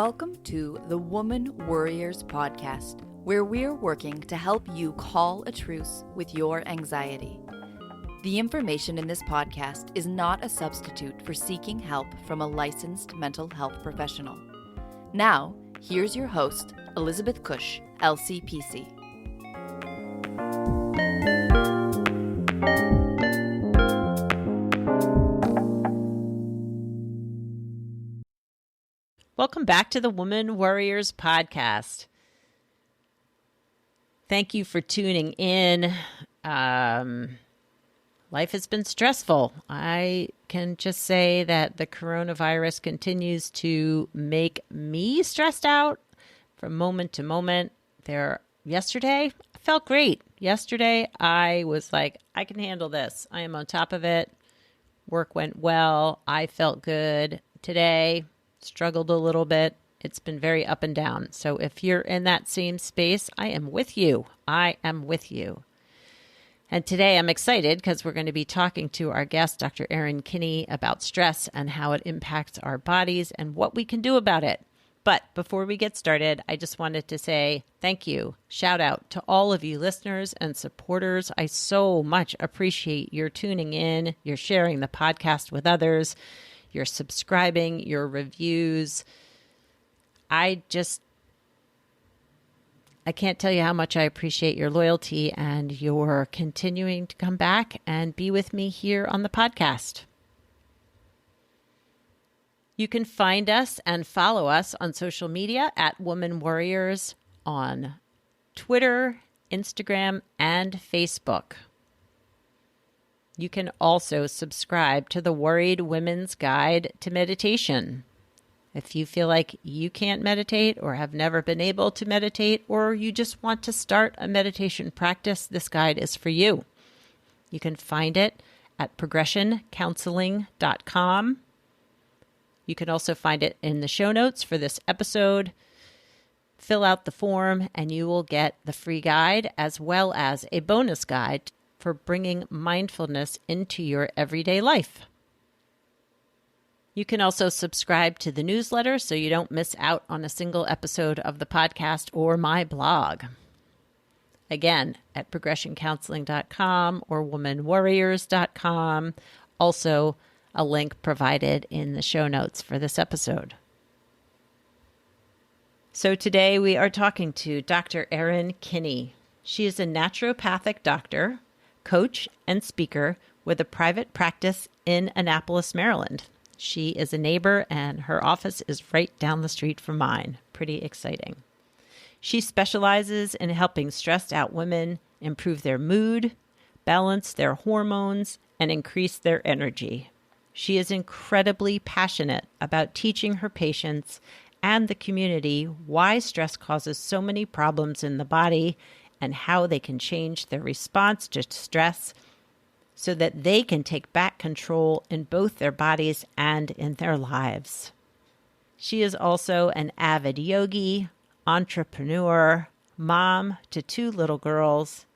Welcome to the Woman Worriers podcast, where we're working to help you call a truce with your anxiety. The information in this podcast is not a substitute for seeking help from a licensed mental health professional. Now, here's your host, Elizabeth Cush, LCPC. Welcome back to the Woman Worriers podcast. Thank you for tuning in. Life has been stressful. I can just say that the coronavirus continues to make me stressed out from moment to moment. Yesterday, I felt great. Yesterday, I was like, I can handle this. I am on top of it. Work went well. I felt good. Today, struggled a little bit. It's been very up and down. So if you're in that same space, I am with you. I am with you. And today I'm excited because we're going to be talking to our guest, Dr. Erin Kinney, about stress and how it impacts our bodies and what we can do about it. But before we get started, I just wanted to say thank you. Shout out to all of you listeners and supporters. I so much appreciate your tuning in, your sharing the podcast with others, your subscribing, your reviews. I can't tell you how much I appreciate your loyalty and your continuing to come back and be with me here on the podcast. You can find us and follow us on social media at Woman Worriers on Twitter, Instagram, and Facebook. You can also subscribe to the Worried Women's Guide to Meditation. If you feel like you can't meditate or have never been able to meditate, or you just want to start a meditation practice, this guide is for you. You can find it at progressioncounseling.com. You can also find it in the show notes for this episode. Fill out the form and you will get the free guide as well as a bonus guide for bringing mindfulness into your everyday life. You can also subscribe to the newsletter so you don't miss out on a single episode of the podcast or my blog. Again, at progressioncounseling.com or womanwarriors.com. Also, a link provided in the show notes for this episode. So today we are talking to Dr. Erin Kinney. She is a naturopathic doctor, coach, and speaker with a private practice in Annapolis, Maryland. She is a neighbor and her office is right down the street from mine. Pretty exciting. She specializes in helping stressed out women improve their mood, balance their hormones, and increase their energy. She is incredibly passionate about teaching her patients and the community why stress causes so many problems in the body and how they can change their response to stress so that they can take back control in both their bodies and in their lives. She is also an avid yogi, entrepreneur, mom to 2 little girls,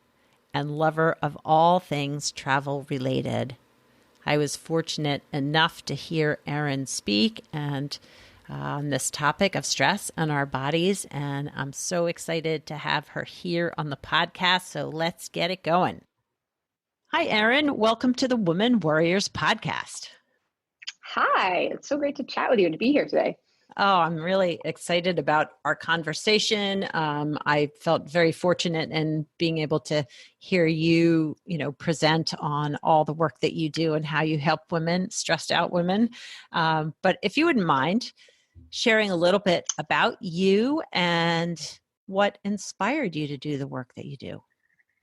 and lover of all things travel related. I was fortunate enough to hear Erin speak and on this topic of stress and our bodies, and I'm so excited to have her here on the podcast, so let's get it going. Hi, Erin. Welcome to the Woman Worriers podcast. Hi, it's so great to chat with you and to be here today. Oh, I'm really excited about our conversation. I felt very fortunate in being able to hear you, present on all the work that you do and how you help women, stressed out women. But if you wouldn't mind sharing a little bit about you and what inspired you to do the work that you do.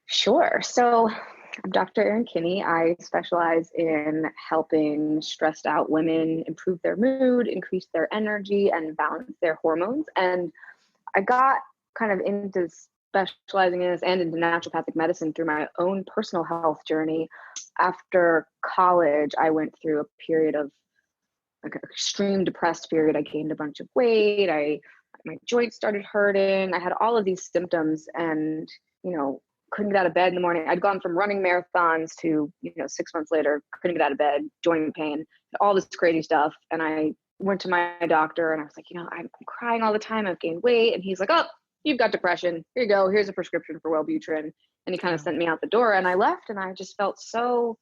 Sure. So I'm Dr. Erin Kinney. I specialize in helping stressed out women improve their mood, increase their energy, and balance their hormones. And I got kind of into specializing in this and into naturopathic medicine through my own personal health journey. After college, I went through a period of like an extreme depressed period. I gained a bunch of weight. My joints started hurting. I had all of these symptoms and, couldn't get out of bed in the morning. I'd gone from running marathons to, 6 months later, couldn't get out of bed, joint pain, all this crazy stuff. And I went to my doctor and I was like, I'm crying all the time. I've gained weight. And he's like, oh, you've got depression. Here you go. Here's a prescription for Wellbutrin. And he kind of sent me out the door, and I left, and I just felt so,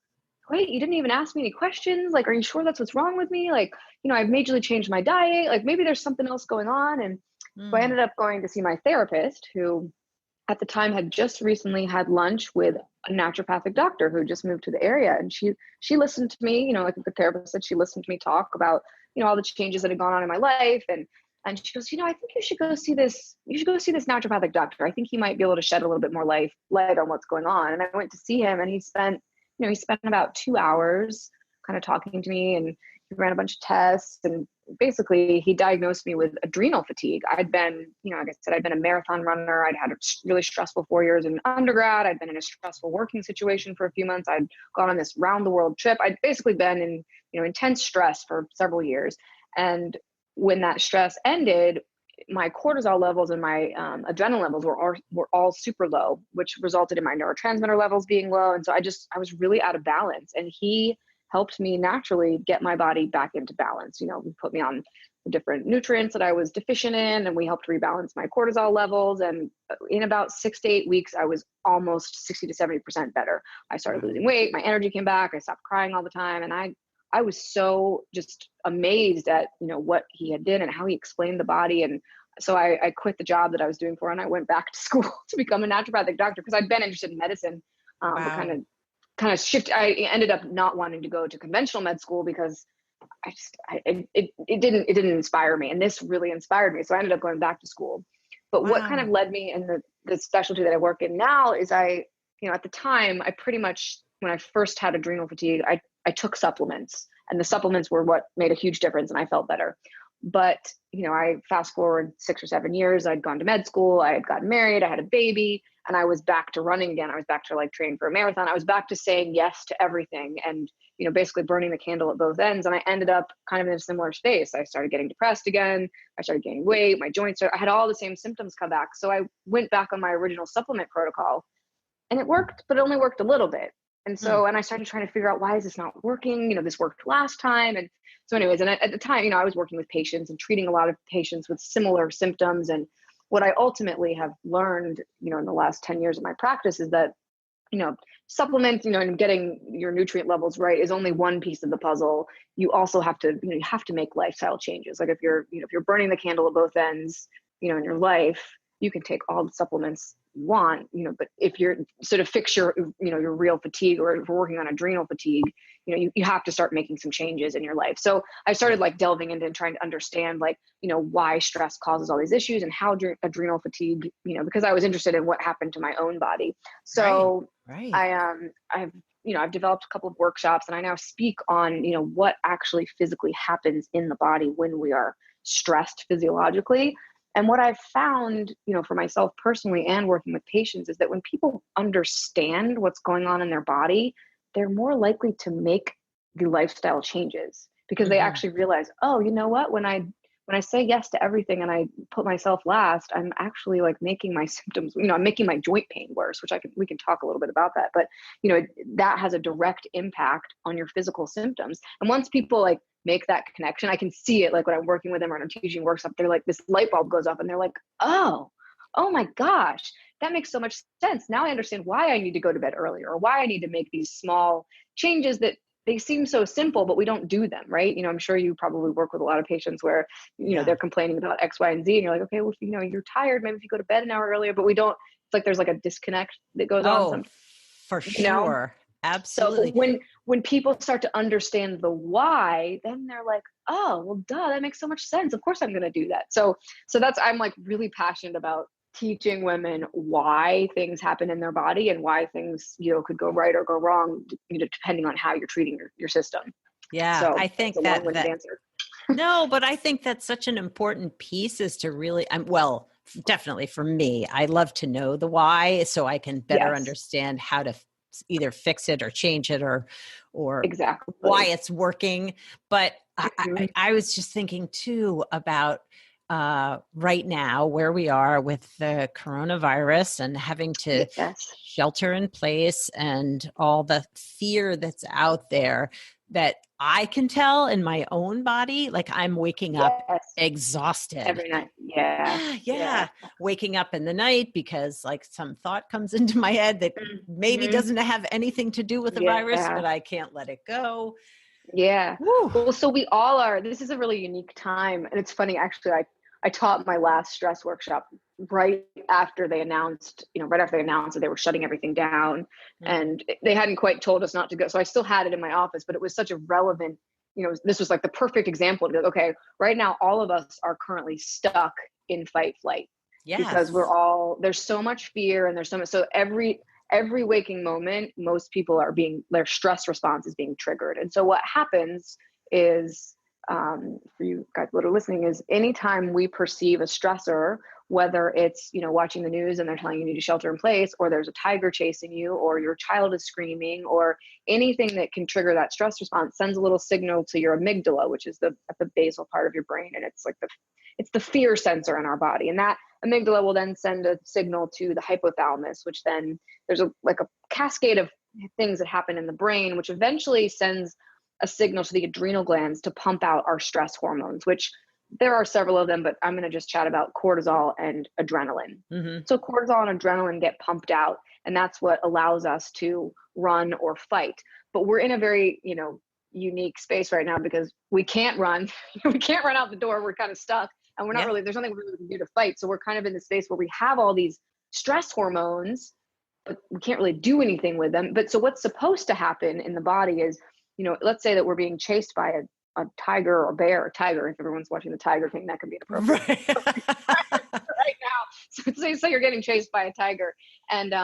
wait, you didn't even ask me any questions. Like, are you sure that's what's wrong with me? Like, I've majorly changed my diet. Like, maybe there's something else going on. And so I ended up going to see my therapist, who at the time had just recently had lunch with a naturopathic doctor who just moved to the area. And she listened to me, like the therapist said, she listened to me talk about, all the changes that had gone on in my life. And she goes, I think you should go see this naturopathic doctor. I think he might be able to shed a little bit more light on what's going on. And I went to see him, and he spent about 2 hours kind of talking to me, and he ran a bunch of tests, and basically he diagnosed me with adrenal fatigue. I'd been, like I said, I'd been a marathon runner. I'd had a really stressful 4 years in undergrad. I'd been in a stressful working situation for a few months. I'd gone on this round the world trip. I'd basically been in, intense stress for several years. And when that stress ended, my cortisol levels and my adrenaline levels were all super low, which resulted in my neurotransmitter levels being low. And so I was really out of balance. And he helped me naturally get my body back into balance. We put me on the different nutrients that I was deficient in, and we helped rebalance my cortisol levels. And in about 6 to 8 weeks, I was almost 60 to 70% better. I started losing weight. My energy came back. I stopped crying all the time. And I was so just amazed at, what he had did and how he explained the body. And so I quit the job that I was doing for, and I went back to school to become a naturopathic doctor, because I'd been interested in medicine. But kind of shift. I ended up not wanting to go to conventional med school because it didn't inspire me. And this really inspired me. So I ended up going back to school. But what kind of led me in the specialty that I work in now is at the time, I pretty much, when I first had adrenal fatigue, I took supplements, and the supplements were what made a huge difference, and I felt better. But, I fast forward 6 or 7 years, I'd gone to med school, I had gotten married, I had a baby, and I was back to running again. I was back to training for a marathon. I was back to saying yes to everything, and, basically burning the candle at both ends. And I ended up kind of in a similar space. I started getting depressed again. I started gaining weight. My joints, I had all the same symptoms come back. So I went back on my original supplement protocol, and it worked, but it only worked a little bit. And so, and I started trying to figure out, why is this not working? This worked last time. And so anyways, and at the time, I was working with patients and treating a lot of patients with similar symptoms. And what I ultimately have learned, in the last 10 years of my practice is that, supplements, and getting your nutrient levels right is only one piece of the puzzle. You also have to, you have to make lifestyle changes. Like if you're burning the candle at both ends, in your life, you can take all the supplements you want, but if you're sort of fix your, your real fatigue, or if we're working on adrenal fatigue, you have to start making some changes in your life. So I started delving into and trying to understand why stress causes all these issues, and how adrenal fatigue, because I was interested in what happened to my own body. So right. I've developed a couple of workshops, and I now speak on, what actually physically happens in the body when we are stressed physiologically. And what I've found, for myself personally and working with patients, is that when people understand what's going on in their body, they're more likely to make the lifestyle changes, because they actually realize, oh, you know what, when I say yes to everything and I put myself last, I'm actually making my symptoms, I'm making my joint pain worse, which we can talk a little bit about that. But, that has a direct impact on your physical symptoms. And once people make that connection, I can see it, when I'm working with them or I'm teaching workshops, they're this light bulb goes off, and they're oh my gosh, that makes so much sense. Now I understand why I need to go to bed earlier, or why I need to make these small changes that they seem so simple, but we don't do them, right? I'm sure you probably work with a lot of patients where, they're complaining about X, Y, and Z, and you're okay, well, you're tired, maybe if you go to bed an hour earlier, but we don't, it's there's a disconnect that goes on. For sure. Absolutely. So when people start to understand the why, then they're oh, well, duh, that makes so much sense. Of course I'm going to do that. So that's, I'm really passionate about teaching women why things happen in their body, and why things, could go right or go wrong, depending on how you're treating your system. Yeah. So I think that answer. No, but I think that's such an important piece, is to really, definitely for me, I love to know the why, so I can better understand how to either fix it or change it, or exactly why it's working. But I was just thinking too about right now where we are with the coronavirus, and having to shelter in place, and all the fear that's out there, that I can tell in my own body, like I'm waking up Yes. exhausted. Every night. Yeah. Yeah. Waking up in the night because like some thought comes into my head that maybe Mhm. doesn't have anything to do with the virus, Yeah. but I can't let it go. Yeah. Woo. Well, so we all are. This is a really unique time. And it's funny, actually, I taught my last stress workshop right after they announced, right after they announced that they were shutting everything down. And they hadn't quite told us not to go. So I still had it in my office, but it was such a relevant, this was like the perfect example to go, okay, right now, all of us are currently stuck in fight flight because Yes. there's so much fear and there's so much, so every waking moment, most people their stress response is being triggered. And so what happens is, for you guys that are listening, is anytime we perceive a stressor, whether it's, watching the news and they're telling you need to shelter in place, or there's a tiger chasing you, or your child is screaming, or anything that can trigger that stress response sends a little signal to your amygdala, which is at the basal part of your brain. And it's like it's the fear sensor in our body. And that amygdala will then send a signal to the hypothalamus, which then there's a cascade of things that happen in the brain, which eventually sends a signal to the adrenal glands to pump out our stress hormones, which there are several of them, but I'm going to just chat about cortisol and adrenaline. Mm-hmm. So cortisol and adrenaline get pumped out, and that's what allows us to run or fight. But we're in a very, unique space right now because we can't run. We can't run out the door. We're kind of stuck, and there's nothing we really can do to fight. So we're kind of in the space where we have all these stress hormones, but we can't really do anything with them. But so what's supposed to happen in the body is, let's say that we're being chased by a tiger or bear, or tiger. If everyone's watching the Tiger King, that can be inappropriate. Right. Right now. So you're getting chased by a tiger. And,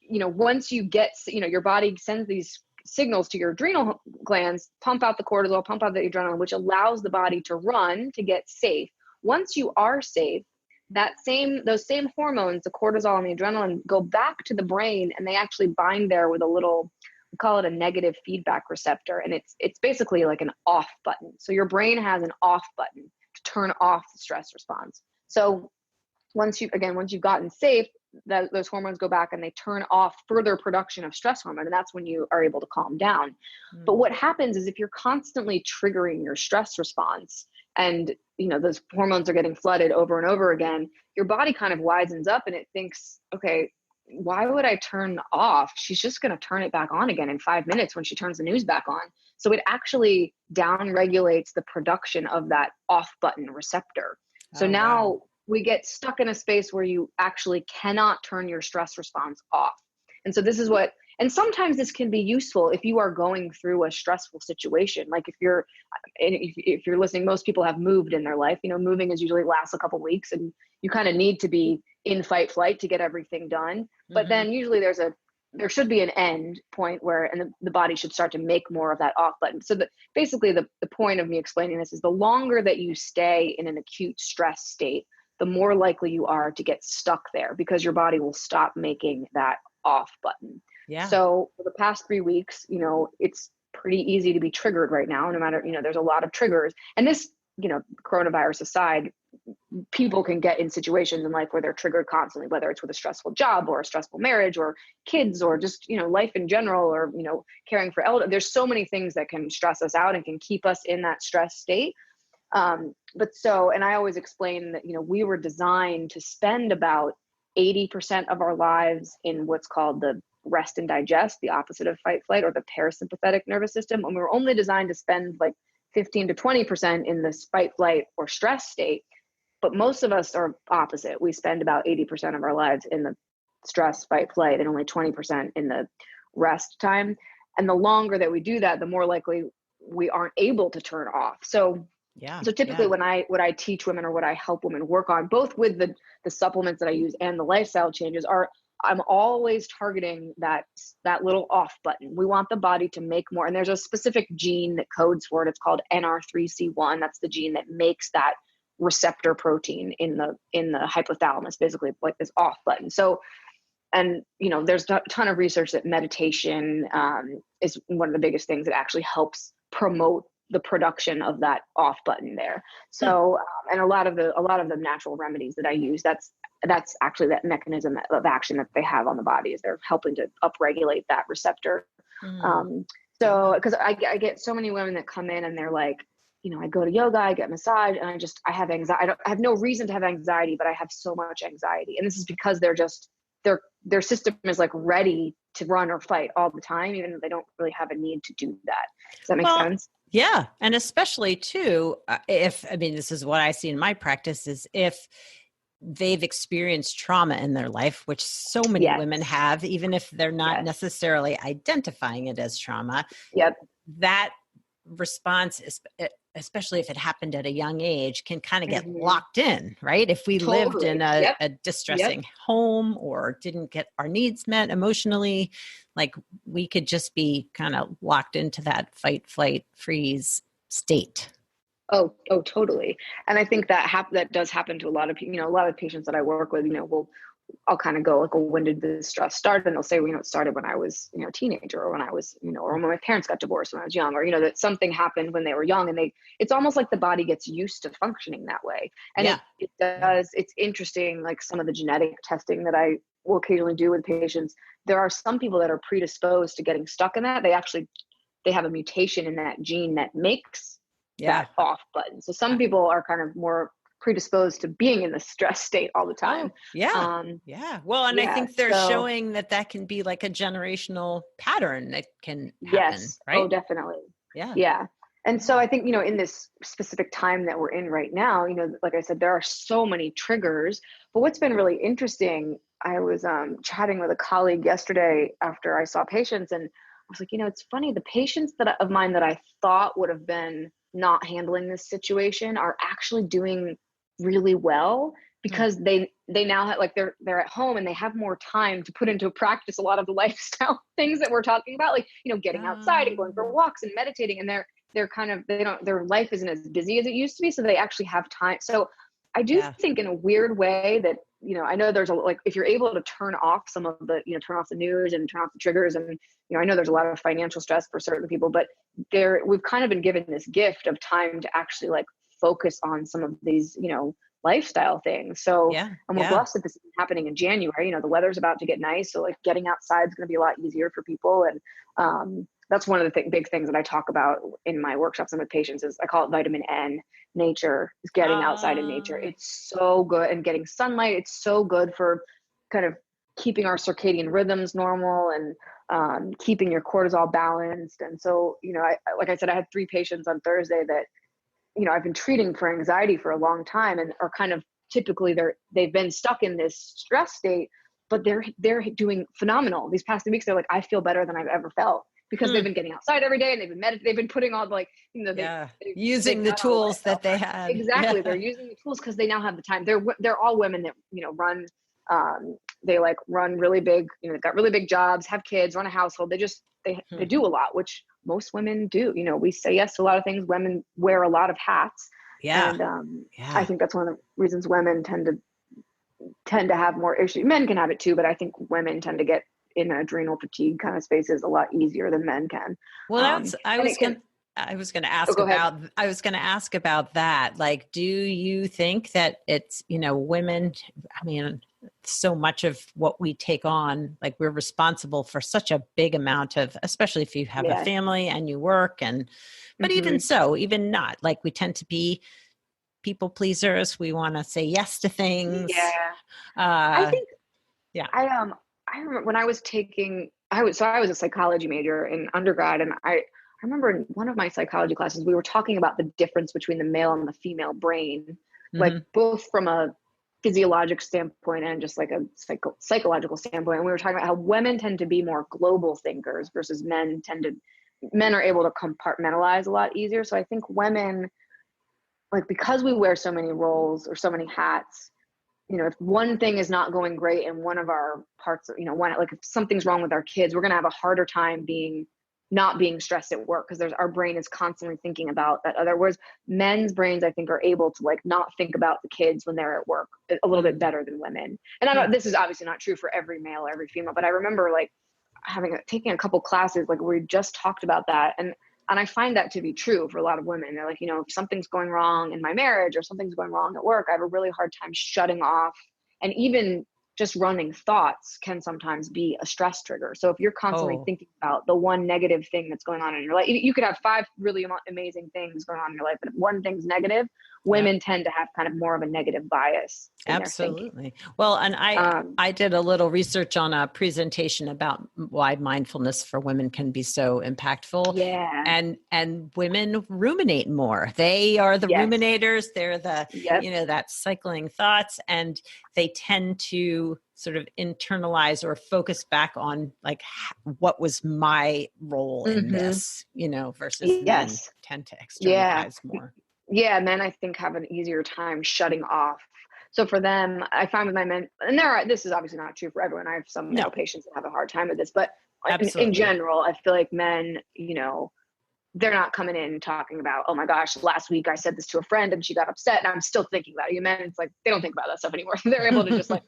once you get, your body sends these signals to your adrenal glands, pump out the cortisol, pump out the adrenaline, which allows the body to run to get safe. Once you are safe, those same hormones, the cortisol and the adrenaline, go back to the brain, and they actually bind there with a little, we call it a negative feedback receptor. And it's basically like an off button. So your brain has an off button to turn off the stress response. So once you've gotten safe, those hormones go back and they turn off further production of stress hormone. And that's when you are able to calm down. But what happens is if you're constantly triggering your stress response and, those hormones are getting flooded over and over again, your body kind of widens up and it thinks, okay, why would I turn off? She's just going to turn it back on again in 5 minutes when she turns the news back on. So it actually down regulates the production of that off button receptor. So now we get stuck in a space where you actually cannot turn your stress response off. And so this is and sometimes this can be useful if you are going through a stressful situation. Like if you're listening, most people have moved in their life. Moving is usually lasts a couple of weeks, and you kind of need to be in fight flight to get everything done. But then usually there should be an end point where, and the body should start to make more of that off button. So basically the point of me explaining this is the longer that you stay in an acute stress state, the more likely you are to get stuck there because your body will stop making that off button. Yeah. So for the past 3 weeks, it's pretty easy to be triggered right now, no matter, there's a lot of triggers. And this, coronavirus aside, people can get in situations in life where they're triggered constantly, whether it's with a stressful job or a stressful marriage or kids or just, life in general, or, caring for elder. There's so many things that can stress us out and can keep us in that stress state. And I always explain that, we were designed to spend about 80% of our lives in what's called the rest and digest, the opposite of fight flight, or the parasympathetic nervous system. And we were only designed to spend like 15 to 20% in this fight flight or stress state. But most of us are opposite. We spend about 80% of our lives in the stress, fight, flight, and only 20% in the rest time. And the longer that we do that, the more likely we aren't able to turn off. So typically what I teach women, or what I help women work on, both with the supplements that I use and the lifestyle changes, I'm always targeting that little off button. We want the body to make more. And there's a specific gene that codes for it. It's called NR3C1. That's the gene that makes that receptor protein in the hypothalamus, basically like this off button. So, and there's a ton of research that meditation is one of the biggest things that actually helps promote the production of that off button there. So, and a lot of the natural remedies that I use, that's actually that mechanism of action that they have on the body, is they're helping to upregulate that receptor. So, because I get so many women that come in and they're like, I go to yoga, I get massage, and I have anxiety. I have no reason to have anxiety, but I have so much anxiety. And this is because their system is like ready to run or fight all the time, even though they don't really have a need to do that. Does that make sense? Yeah. And especially too, this is what I see in my practice, is if they've experienced trauma in their life, which so many women have, even if they're not necessarily identifying it as trauma. Yep. That response is, especially if it happened at a young age, can kind of get locked in, right? If we lived in a distressing home or didn't get our needs met emotionally, like we could just be kind of locked into that fight, flight, freeze state. Oh, totally. And I think that does happen to a lot of people. A lot of patients that I work with, I'll kind of go like, well, when did this stress start? And they'll say, it started when I was, a teenager, or when I was, or when my parents got divorced when I was young, or, that something happened when they were young, and it's almost like the body gets used to functioning that way. And it does. It's interesting. Like some of the genetic testing that I will occasionally do with patients, there are some people that are predisposed to getting stuck in that. They have a mutation in that gene that makes that off button. So some people are kind of more predisposed to being in the stress state all the time. Well, and I think they're showing that can be like a generational pattern that can happen, right? Oh, definitely. Yeah. And so I think, in this specific time that we're in right now, like I said, there are so many triggers. But what's been really interesting, I was chatting with a colleague yesterday after I saw patients, and I was like, it's funny, the patients of mine that I thought would have been not handling this situation are actually doing really well, because they now have, like, they're at home and they have more time to put into practice a lot of the lifestyle things that we're talking about, like, getting outside and going for walks and meditating, and they're kind of, their life isn't as busy as it used to be, so they actually have time. So I do think in a weird way that, I know there's if you're able to turn off some of the, turn off the news and turn off the triggers, and, I know there's a lot of financial stress for certain people, but we've kind of been given this gift of time to actually like focus on some of these, lifestyle things. So and we're blessed that this is happening in January. The weather's about to get nice, so like getting outside is going to be a lot easier for people. And that's one of the big things that I talk about in my workshops and with patients is I call it vitamin N. Nature is getting outside in nature. It's so good, and getting sunlight. It's so good for kind of keeping our circadian rhythms normal, and keeping your cortisol balanced. And so, like I said, I had 3 patients on Thursday that, I've been treating for anxiety for a long time, and are kind of typically they've been stuck in this stress state, but they're doing phenomenal. These past 2 weeks, they're like, I feel better than I've ever felt, because they've been getting outside every day, and they've been meditating. They've been putting all using the tools that they had. Exactly. They're using the tools because they now have the time. They're all women that, run, they like run really big, they've got really big jobs, have kids, run a household. They do a lot, which most women do. We say yes to a lot of things. Women wear a lot of hats. And I think that's one of the reasons women tend to have more issues. Men can have it too, but I think women tend to get in adrenal fatigue kind of spaces a lot easier than men can. Well, I was going to ask about that. Like, do you think that it's, women, so much of what we take on, like we're responsible for such a big amount of, especially if you have a family and you work, but even so, even not, like we tend to be people pleasers. We want to say yes to things. I think, I remember when I was I was a psychology major in undergrad, and I remember in one of my psychology classes, we were talking about the difference between the male and the female brain, like both from a physiologic standpoint and just like a psychological standpoint. And we were talking about how women tend to be more global thinkers versus men are able to compartmentalize a lot easier. So I think women, like, because we wear so many roles or so many hats, if one thing is not going great in one of our parts, if something's wrong with our kids, we're going to have a harder time not being stressed at work, because our brain is constantly thinking about that. Other words, men's brains, I think, are able to like not think about the kids when they're at work a little bit better than women. And this is obviously not true for every male or every female, but I remember like taking a couple classes like where we just talked about that. And I find that to be true for a lot of women. They're like, if something's going wrong in my marriage or something's going wrong at work, I have a really hard time shutting off and even just running thoughts can sometimes be a stress trigger. So if you're constantly Oh, thinking about the one negative thing that's going on in your life, you could have five really amazing things going on in your life, but if one thing's negative, yeah. women tend to have kind of more of a negative bias in their thinking. Absolutely. Well, and I did a little research on a presentation about why mindfulness for women can be so impactful. Yeah. And women ruminate more. They are the Yes. ruminators. They're the, Yep. that cycling thoughts, and they tend to sort of internalize or focus back on like what was my role in this, versus men Yes. tend to Yeah. externalize more. Yeah. Men, I think, have an easier time shutting off. So for them, I find with my men, and this is obviously not true for everyone. I have some male No, patients that have a hard time with this, but in absolutely. general, I feel like men, they're not coming in talking about, oh my gosh, last week I said this to a friend and she got upset and I'm still thinking about it. You men, it's like, they don't think about that stuff anymore. They're able to just like,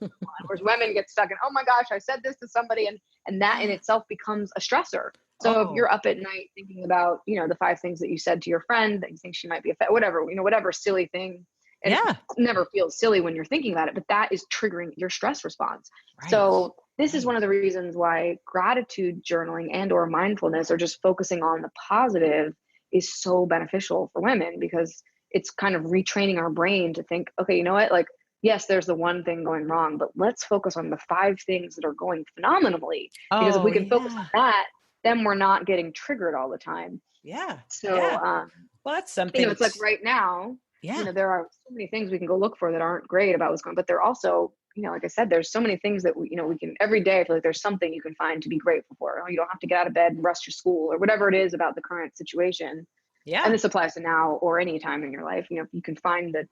whereas women get stuck in, oh my gosh, I said this to somebody. And that in itself becomes a stressor. So if you're up at night thinking about, the 5 things that you said to your friend that you think she might be affected, whatever silly thing, and Yeah. it never feels silly when you're thinking about it, but that is triggering your stress response. Right. So this is one of the reasons why gratitude journaling and or mindfulness, or just focusing on the positive, is so beneficial for women, because it's kind of retraining our brain to think, okay, you know what, like, yes, there's the one thing going wrong, but let's focus on the 5 things that are going phenomenally. Because if we can focus on that, then we're not getting triggered all the time. Yeah. So, Well, that's something. it's like right now, Yeah. there are so many things we can go look for that aren't great about what's going on, but they're also, like I said, there's so many things that we can every day. I feel like there's something you can find to be grateful for. You don't have to get out of bed and rush to school or whatever it is about the current situation. Yeah. And this applies to now or any time in your life. If you can find the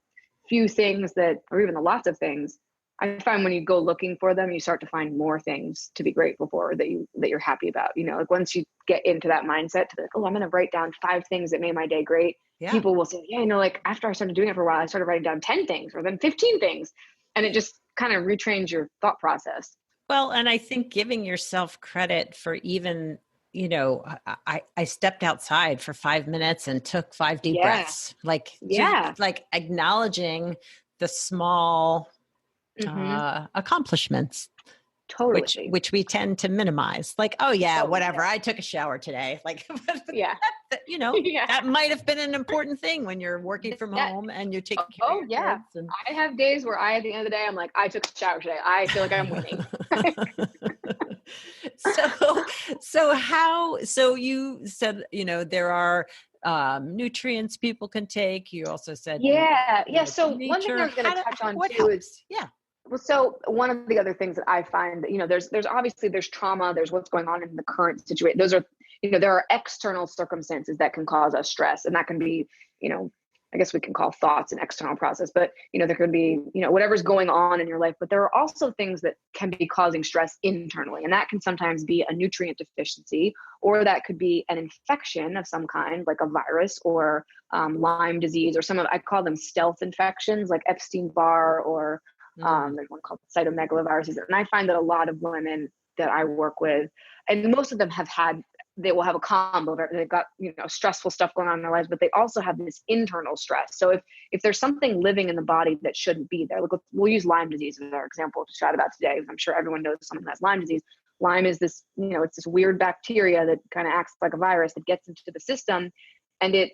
few things that, or even the lots of things, I find when you go looking for them, you start to find more things to be grateful for that you're happy about. Like once you get into that mindset to be like, oh, I'm going to write down 5 things that made my day great. Yeah. People will say, yeah, like after I started doing it for a while, I started writing down 10 things or then 15 things. And it just kind of retrains your thought process. Well, and I think giving yourself credit for even, I stepped outside for 5 minutes and took 5 deep breaths, like acknowledging the small accomplishments, Totally. which we tend to minimize. Like, oh yeah, whatever. Yeah. I took a shower today. Like, that might have been an important thing when you're working from home and you're taking care of your kids. I have days where at the end of the day, I'm like, I took a shower today. I feel like I'm winning. So you said, there are nutrients people can take. You also said, So one thing I was going to touch on too is, well, so one of the other things that I find that, there's obviously there's trauma, there's what's going on in the current situation. Those are, there are external circumstances that can cause us stress, and that can be, I guess we can call thoughts an external process, but, there could be, whatever's going on in your life, but there are also things that can be causing stress internally. And that can sometimes be a nutrient deficiency, or that could be an infection of some kind, like a virus or Lyme disease, or I call them stealth infections, like Epstein-Barr, or there's one called cytomegaloviruses. And I find that a lot of women that I work with, and most of them they will have a combo. They've got, stressful stuff going on in their lives, but they also have this internal stress. So if there's something living in the body that shouldn't be there, we'll use Lyme disease as our example to chat about today, because I'm sure everyone knows someone who has Lyme disease. Lyme is this, it's this weird bacteria that kind of acts like a virus that gets into the system, and it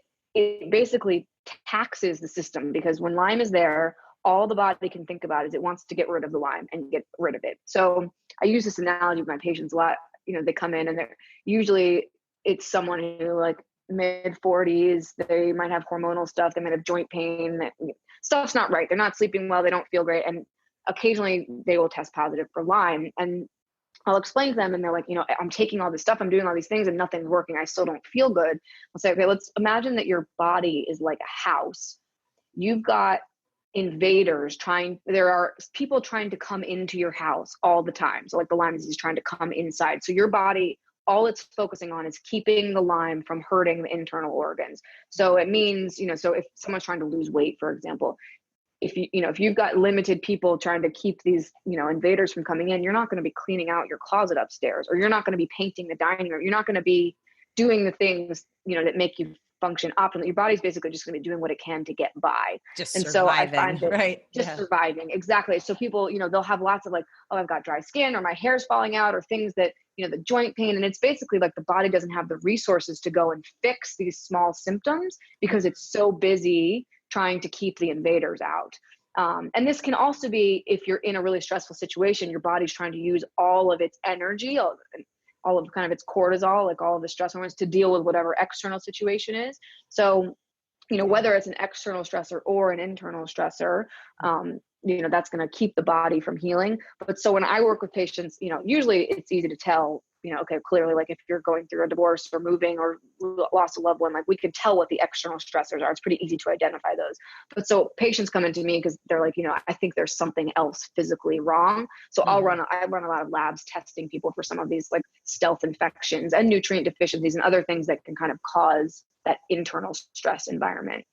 basically taxes the system, because when Lyme is there, all the body can think about is it wants to get rid of the Lyme and get rid of it. So I use this analogy with my patients a lot. They come in and it's someone who, like, mid 40s, they might have hormonal stuff. They might have joint pain. Stuff's not right. They're not sleeping well. They don't feel great. And occasionally they will test positive for Lyme. And I'll explain to them, and they're like, I'm taking all this stuff, I'm doing all these things, and nothing's working. I still don't feel good. I'll say, okay, let's imagine that your body is like a house. You've got invaders there are people trying to come into your house all the time. So like the Lyme disease is trying to come inside. So your body, all it's focusing on is keeping the Lyme from hurting the internal organs. So it means, so if someone's trying to lose weight, for example, if you've got limited people trying to keep these, invaders from coming in, you're not going to be cleaning out your closet upstairs, or you're not going to be painting the dining room. You're not going to be doing the things, that make you function optimally. Your body's basically just going to be doing what it can to get by. Just And surviving, so I find that right? just surviving. Exactly. So people, they'll have lots of like, oh, I've got dry skin, or my hair's falling out, or things that, the joint pain. And it's basically like the body doesn't have the resources to go and fix these small symptoms because it's so busy trying to keep the invaders out. And this can also be if you're in a really stressful situation, your body's trying to use all of its energy, all of kind of its cortisol, like all of the stress hormones, to deal with whatever external situation is. So, whether it's an external stressor or an internal stressor, that's going to keep the body from healing. But so when I work with patients, usually it's easy to tell, okay, clearly, like if you're going through a divorce or moving or lost a loved one, like we can tell what the external stressors are. It's pretty easy to identify those. But so patients come into me because they're like, I think there's something else physically wrong. So I run a lot of labs testing people for some of these like stealth infections and nutrient deficiencies and other things that can kind of cause that internal stress environment.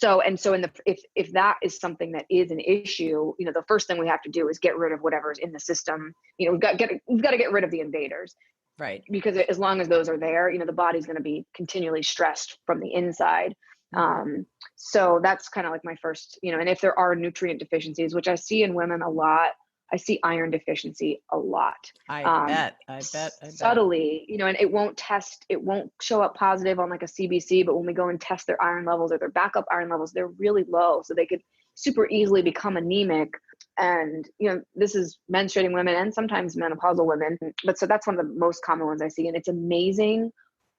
If that is something that is an issue, the first thing we have to do is get rid of whatever's in the system. We've got to get rid of the invaders, right? Because as long as those are there, the body's going to be continually stressed from the inside. So that's kind of like my first, and if there are nutrient deficiencies, which I see in women a lot, I see iron deficiency a lot. I bet. Subtly, and it won't show up positive on like a CBC, but when we go and test their iron levels or their backup iron levels, they're really low. So they could super easily become anemic. And, this is menstruating women and sometimes menopausal women. But so that's one of the most common ones I see. And it's amazing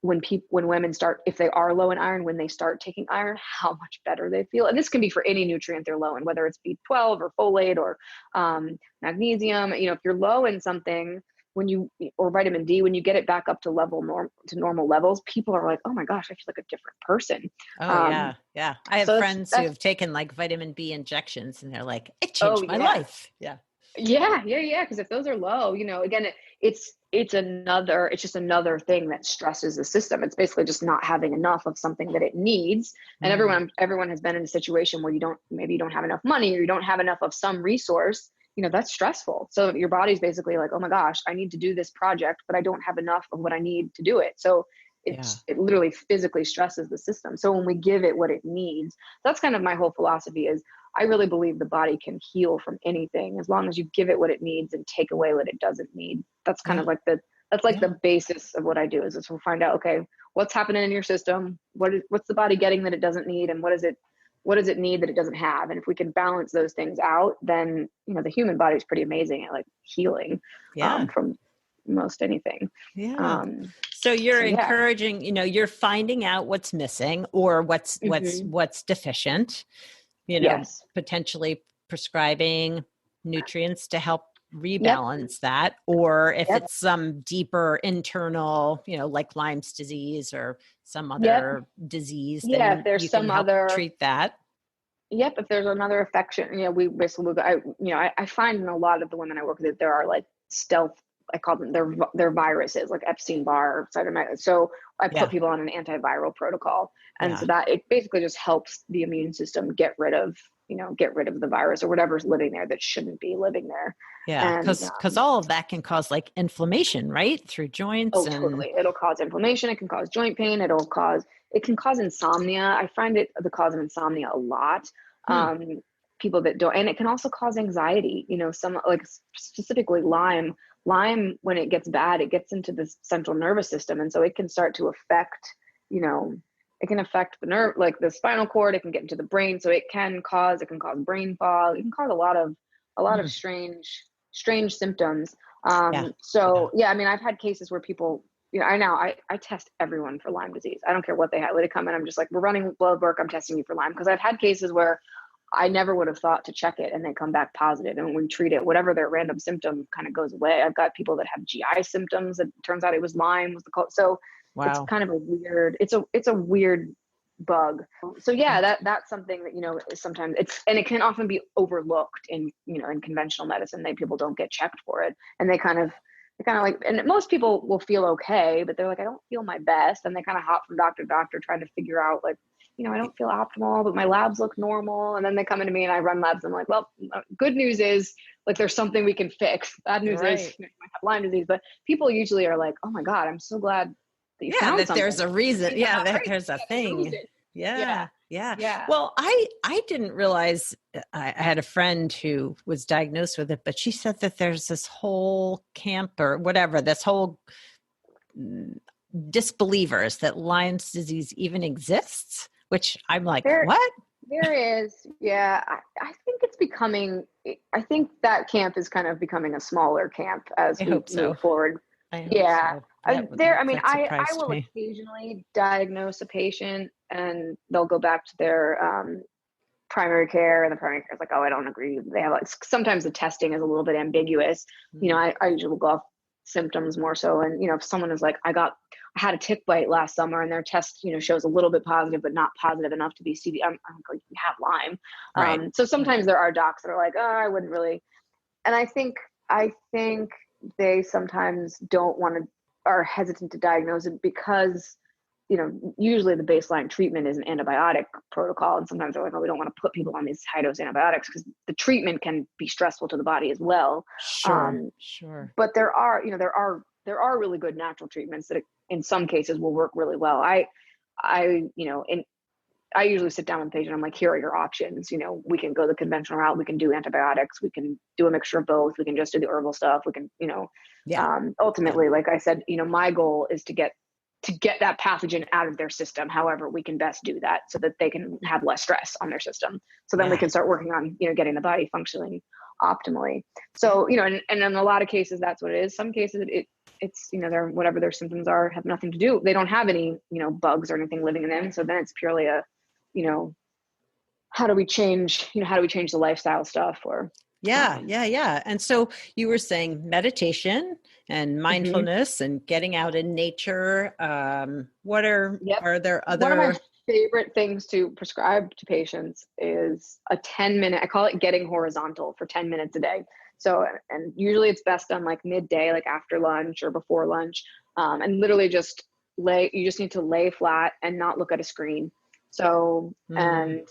when women start, if they are low in iron, when they start taking iron, how much better they feel. And this can be for any nutrient they're low in, whether it's B12 or folate or magnesium. If you're low in something, or vitamin D, when you get it back up to normal levels, people are like, oh my gosh, I feel like a different person. Oh yeah. I have friends who have taken like vitamin B injections and they're like, it changed my life. Yeah. Because if those are low, again, it's just another thing that stresses the system. It's basically just not having enough of something that it needs. And everyone has been in a situation where you don't have enough money, or you don't have enough of some resource. That's stressful. So your body's basically like, oh my gosh, I need to do this project, but I don't have enough of what I need to do it. So it literally physically stresses the system. So when we give it what it needs, that's kind of my whole philosophy is I really believe the body can heal from anything as long as you give it what it needs and take away what it doesn't need. That's kind of like the basis of what I do is we'll find out, okay, what's happening in your system? What's the body getting that it doesn't need? And what does it need that it doesn't have? And if we can balance those things out, then, the human body is pretty amazing at like healing from most anything. Yeah. So you're encouraging, you're finding out what's missing or what's deficient, potentially prescribing nutrients to help rebalance that. Or if it's some deeper internal, like Lyme's disease or some other disease, then if there's you some can help other treat that. Yep. If there's another affection, we basically, I find in a lot of the women I work with, there are like stealth, I call them their viruses, like Epstein-Barr, cytomegalovirus. So I put people on an antiviral protocol. And so that it basically just helps the immune system get rid of the virus or whatever's living there that shouldn't be living there. Yeah. Because all of that can cause like inflammation, right? Through joints. Totally. It'll cause inflammation. It can cause joint pain. It can cause insomnia. I find it the cause of insomnia a lot. People that don't, and it can also cause anxiety, some like specifically Lyme, when it gets bad, it gets into the central nervous system. And so it can start to affect, it can affect the nerve, like the spinal cord, it can get into the brain. So it can cause brain fog. It can cause a lot of strange symptoms. I mean, I've had cases where people, I test everyone for Lyme disease. I don't care what they have. When they come in, I'm just like, we're running blood work. I'm testing you for Lyme. Cause I've had cases where I never would have thought to check it and they come back positive. And when we treat it, whatever their random symptom kind of goes away. I've got people that have GI symptoms. It turns out it was Lyme was the cause. So it's kind of it's a weird bug. So that's something that, sometimes and it can often be overlooked in conventional medicine. People don't get checked for it. And they kind of like, and most people will feel okay, but they're like, I don't feel my best. And they kind of hop from doctor to doctor trying to figure out like, I don't feel optimal, but my labs look normal. And then they come into me and I run labs. And I'm like, well, good news is like, there's something we can fix. Bad news is you might have Lyme disease, but people usually are like, oh my God, I'm so glad that you Yeah, found that something. there's a reason. Things are Yeah, not that right. there's a Yeah, there's thing. reason. Yeah. Yeah. Yeah. Well, I didn't realize I had a friend who was diagnosed with it, but she said that there's this whole camp or whatever, this whole disbelievers that Lyme's disease even exists, which I'm like, what? There is. Yeah. I think it's becoming, I think that camp is kind of becoming a smaller camp as I we hope so. move forward. I hope Yeah. so. That I surprised will me. occasionally diagnose a patient and they'll go back to their primary care, and the primary care is like, oh, I don't agree. They have like, sometimes the testing is a little bit ambiguous. You know, I usually will go off symptoms more so. And, you know, if someone is like, I had a tick bite last summer and their test, you know, shows a little bit positive, but not positive enough to be CD. I'm like, you have Lyme. Right. So sometimes there are docs that are like, oh, I wouldn't really. And I think they sometimes don't want to, are hesitant to diagnose it because, you know, usually the baseline treatment is an antibiotic protocol. And sometimes they're like, oh, we don't want to put people on these high dose antibiotics because the treatment can be stressful to the body as well. Sure. But there are really good natural treatments that in some cases will work really well. I usually sit down with the patient. I'm like, here are your options. You know, we can go the conventional route. We can do antibiotics. We can do a mixture of both. We can just do the herbal stuff. We can, you know, ultimately, like I said, you know, my goal is to get that pathogen out of their system. However, we can best do that so that they can have less stress on their system. So then we can start working on, you know, getting the body functioning optimally. So, you know, and in a lot of cases, that's what it is. Some cases it's, you know, whatever their symptoms are have nothing to do. They don't have any, you know, bugs or anything living in them. So then it's purely a, you know, how do we change the lifestyle stuff or. Yeah. And so you were saying meditation and mindfulness and getting out in nature. What are there other? One of my favorite things to prescribe to patients is a 10-minute, I call it getting horizontal for 10 minutes a day. So, and usually it's best done like midday, like after lunch or before lunch. And literally you just need to lay flat and not look at a screen. So, and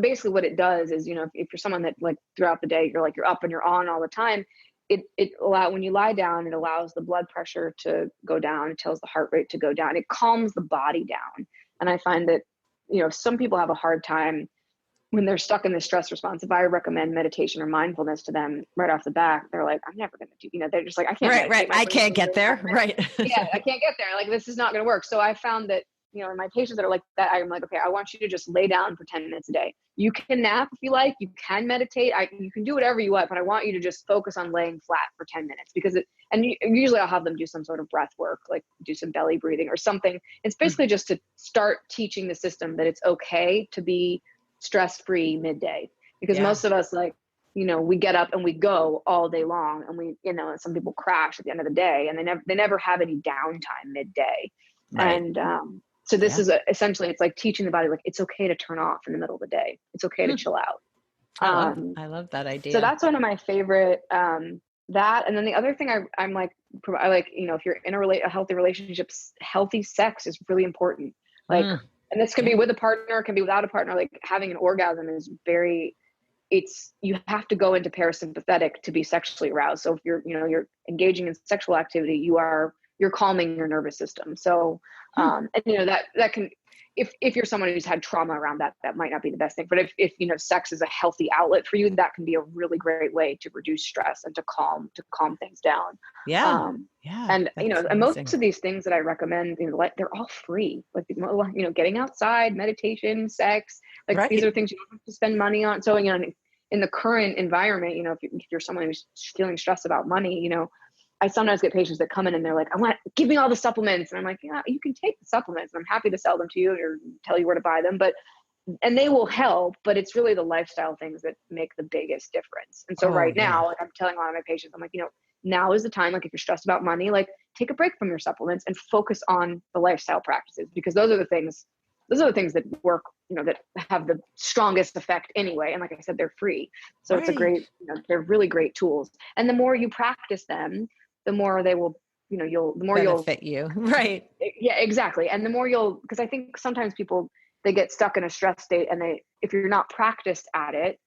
basically what it does is, you know, if you're someone that like throughout the day, you're up and you're on all the time, when you lie down, it allows the blood pressure to go down. It tells the heart rate to go down. It calms the body down. And I find that, you know, some people have a hard time when they're stuck in this stress response. If I recommend meditation or mindfulness to them right off the bat, they're like, I'm never going to do, you know, they're just like, I can't. Right. I can't get there. Right. Yeah. I can't get there. Like, this is not going to work. So I found that, you know, my patients that are like that, I'm like, okay, I want you to just lay down for 10 minutes a day. You can nap if you like, you can meditate, you can do whatever you want, but I want you to just focus on laying flat for 10 minutes usually I'll have them do some sort of breath work, like do some belly breathing or something. It's basically just to start teaching the system that it's okay to be stress-free midday, because most of us, like, you know, we get up and we go all day long, and we, you know, some people crash at the end of the day, and they never have any downtime midday. Right. And so this is essentially, it's like teaching the body, like, it's okay to turn off in the middle of the day. It's okay to chill out. I love that idea. So that's one of my favorite, that. And then the other thing I like, you know, if you're in a healthy relationship, healthy sex is really important. Like, and this can be with a partner, it can be without a partner. Like, having an orgasm is you have to go into parasympathetic to be sexually aroused. So if you're engaging in sexual activity, you're calming your nervous system. So, and you know, that can, if you're someone who's had trauma around that might not be the best thing. But if you know, sex is a healthy outlet for you, that can be a really great way to reduce stress and to calm things down. And you know, and most of these things that I recommend, you know, like, they're all free. Like, you know, getting outside, meditation, sex, like these are things you don't have to spend money on. So, you know, in the current environment, you know, if you're someone who's feeling stressed about money, you know, I sometimes get patients that come in and they're like, give me all the supplements. And I'm like, yeah, you can take the supplements, and I'm happy to sell them to you or tell you where to buy them, and they will help, but it's really the lifestyle things that make the biggest difference. And so now, like, I'm telling a lot of my patients, I'm like, you know, now is the time, like, if you're stressed about money, like, take a break from your supplements and focus on the lifestyle practices, because those are the things that work, you know, that have the strongest effect anyway. And like I said, they're free. So it's a great, you know, they're really great tools. And the more you practice them, the more they will, you know, the more benefit you. Right. Yeah, exactly. And the more because I think sometimes people, they get stuck in a stress state, and if you're not practiced at it,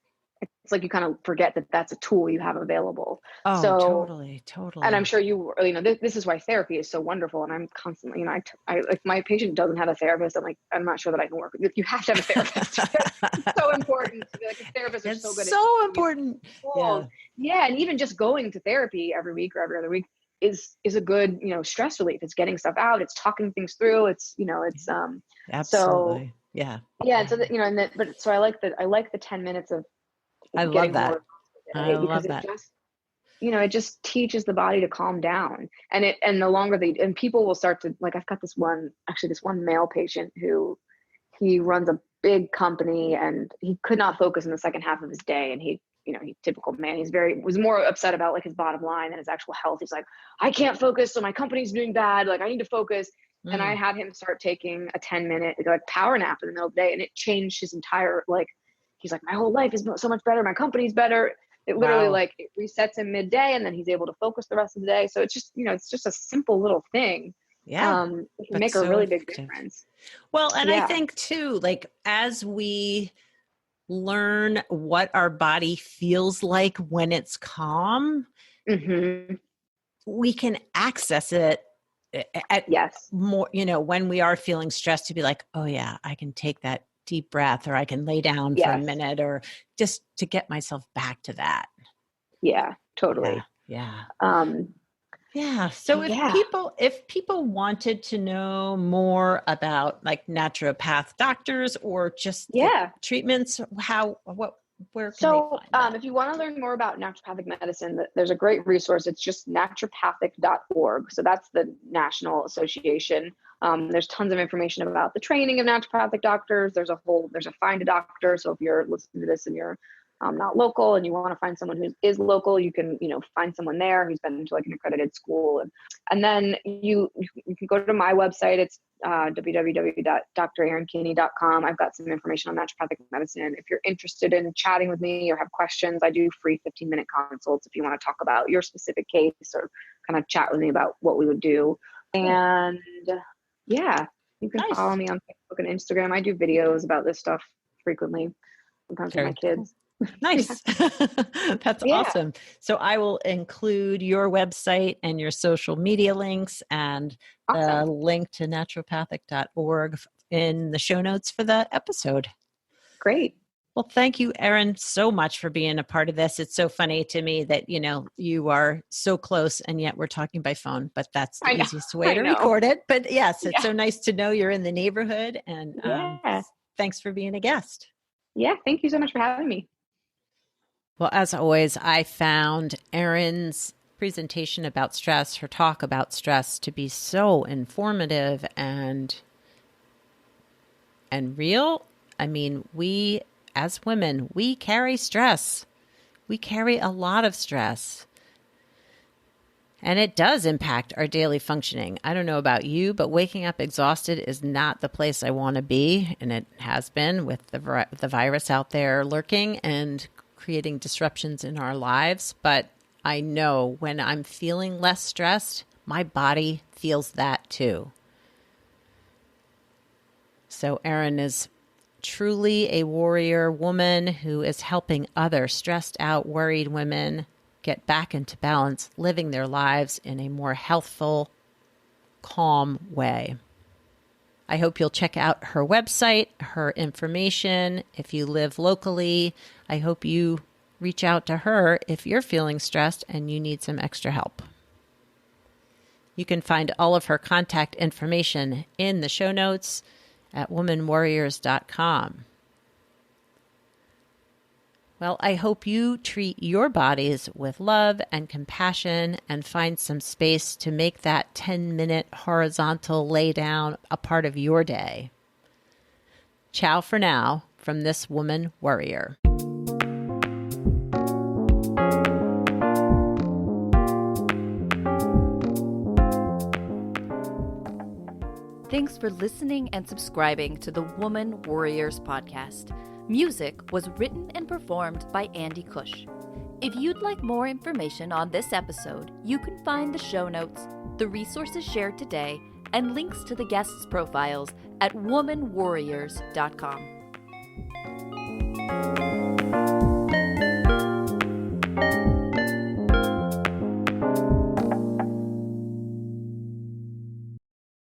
it's like you kind of forget that that's a tool you have available. Oh, So totally. and I'm sure this is why therapy is so wonderful. And I'm constantly, I if my patient doesn't have a therapist, I'm not sure that I can work with you. You have to have a therapist. It's so important to be like, therapists are so good. It's so important. Yeah. Yeah. And even just going to therapy every week or every other week is a good, stress relief. It's getting stuff out. It's talking things through. It's, Absolutely. Yeah. Yeah. So so I like the 10 minutes of I love getting that. more I because love that. it just teaches the body to calm down. And the longer and people will start to, like, I've got this one male patient who, he runs a big company and he could not focus in the second half of his day. And he's typical man. Was more upset about like his bottom line than his actual health. He's like, I can't focus. So my company's doing bad. Like, I need to focus. And I had him start taking a 10-minute like power nap in the middle of the day. And it changed his entire, like, he's like, my whole life is so much better. My company's better. It literally like it resets him midday and then he's able to focus the rest of the day. So it's just, it's just a simple little thing. Yeah. It can make a really big difference. Well, and I think too, like, as we learn what our body feels like when it's calm, we can access it at more, when we are feeling stressed, to be like, oh yeah, I can take that deep breath, or I can lay down for a minute, or just to get myself back to that. Yeah, totally. Yeah. So if people wanted to know more about like naturopath doctors or just treatments, where can they find that? If you want to learn more about naturopathic medicine, there's a great resource. It's just naturopathic.org. So that's the national association. There's tons of information about the training of naturopathic doctors. There's a find a doctor. So if you're listening to this and you're not local and you want to find someone who is local, you can, find someone there who's been to like an accredited school. And then you can go to my website. It's www.drerinkinney.com. I've got some information on naturopathic medicine. If you're interested in chatting with me or have questions, I do free 15-minute consults if you want to talk about your specific case or kind of chat with me about what we would do. And you can follow me on Facebook and Instagram. I do videos about this stuff frequently, sometimes with my kids. Nice. That's awesome. So I will include your website and your social media links and the link to naturopathic.org in the show notes for the episode. Great. Well, thank you, Erin, so much for being a part of this. It's so funny to me that, you are so close and yet we're talking by phone, but that's the easiest way to record it. But yes, it's so nice to know you're in the neighborhood, and thanks for being a guest. Yeah. Thank you so much for having me. Well, as always, I found Erin's presentation about stress, her talk about stress, to be so informative and real. I mean, we as women, we carry stress. We carry a lot of stress. And it does impact our daily functioning. I don't know about you, but waking up exhausted is not the place I want to be. And it has been with the virus out there lurking and creating disruptions in our lives. But I know when I'm feeling less stressed, my body feels that too. So Erin is truly a warrior woman who is helping other stressed out, worried women get back into balance, living their lives in a more healthful, calm way. I hope you'll check out her website, her information. If you live locally, I hope you reach out to her if you're feeling stressed and you need some extra help. You can find all of her contact information in the show notes at womanwarriors.com. Well, I hope you treat your bodies with love and compassion and find some space to make that 10-minute horizontal lay down a part of your day. Ciao for now from this Woman Worrier. Thanks for listening and subscribing to the Woman Worriers podcast. Music was written and performed by Andy Cush. If you'd like more information on this episode, you can find the show notes, the resources shared today, and links to the guests' profiles at womanwarriors.com.